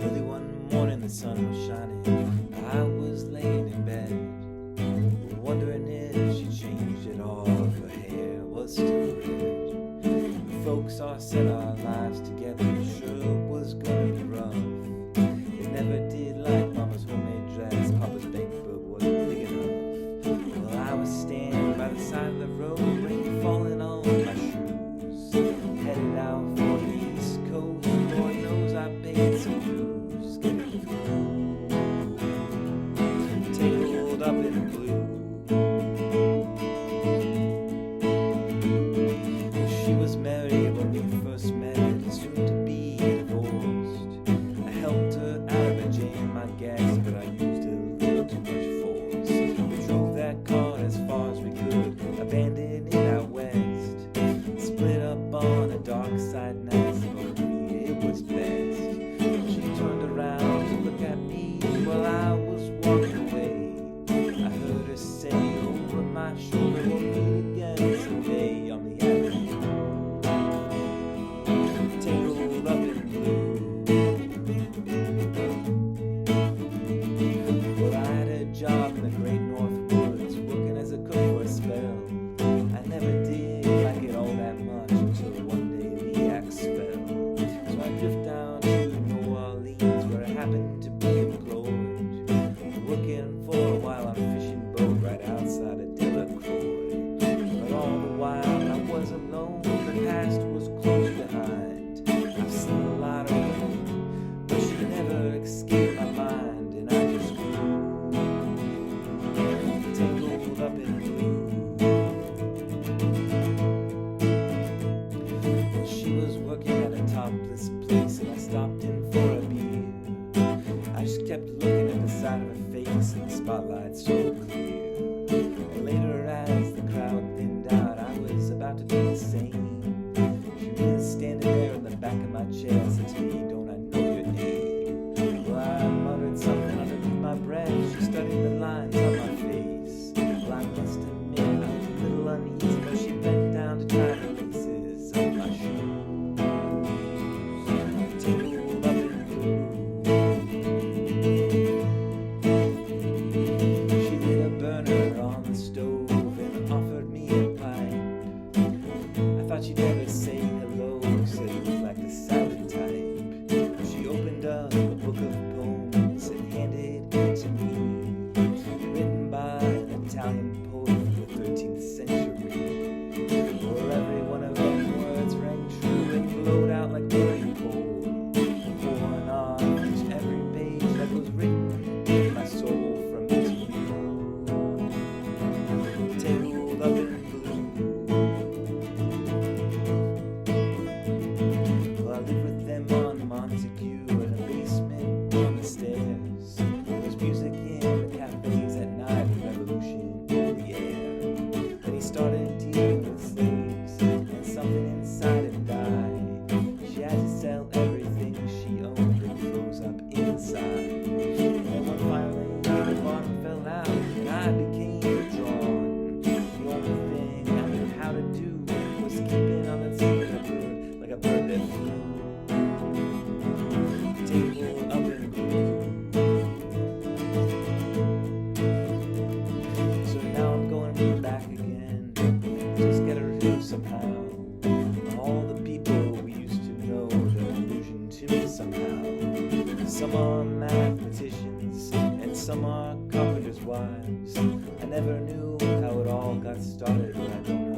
Early one morning the sun was shining. I was laying in bed, wondering if she changed it all. Her hair was still red. The folks all said our lives together sure was gonna be rough. It never did like Mama's homemade dress. Papa's bank book wasn't big enough. Well, I was standing by the side of the road, rain falling on my shoes, headed out for the East Coast. Lord knows I paid some dues. Tangled up in blue. She was married when we first met, soon to be divorced. I helped her out of a jam, I guess, but I used a little too much force. We drove that car as far as we could, abandoned it out west. Split up on a dark side night, so it was best. She turned around to look at me while I was walking away. I heard her say over my shoulder, we'll meet again someday on the avenue. Tangled up in blue. Well, I had a job in the great north woods, working as a cook for a spell. I never did like it all that much until one day the axe fell. So I drifted down to New Orleans, where I happened to be employed, working for a while on a fishing boat right outside of Delacroix. But all the while I was alone, the past was close behind. I've seen a lot of women, but she never escaped my mind, and I just grew tangled up in blue. She was working at a topless place, and I stopped in for a beer. I just kept looking at the side of her face, and the spotlight so clear. And later, as the crowd thinned out, I was about to do the same. She was standing there in the back of my chair, said to me, "Don't I know your name?" Well, I muttered something underneath my breath. She studied the lines on my face. Well, I must admit I was a little uneasy, but she bent down to tie the laces of my shoes. Tangled up in blue. She lit a burner on the stove and offered me a pipe. I thought she'd never say hello, said it was like the silent type. She opened up a book of poems and handed it to me, written by an Italian poet of the 13th century. For every one of them words rang true and glowed out like burning coal, pouring on each every page that was written with my soul from its view. Tangled up in blue. Well, I lived with them on Montague in a basement on the stairs. There was music in the cafes at night, a revolution in the air. Then he started dealing with slaves, and something inside him died. She had to sell everything she owned and froze up inside. And one finally, the bottom fell out, and I became withdrawn. The only thing I knew how to do was keeping on that singular bird, like a bird that flew. Tangled up in blue. So now I'm going back again, just get her to somehow. All the people we used to know, they're an illusion to me somehow. Some are mathematicians, and some are carpenters' wives. I never knew how it all got started, but I don't know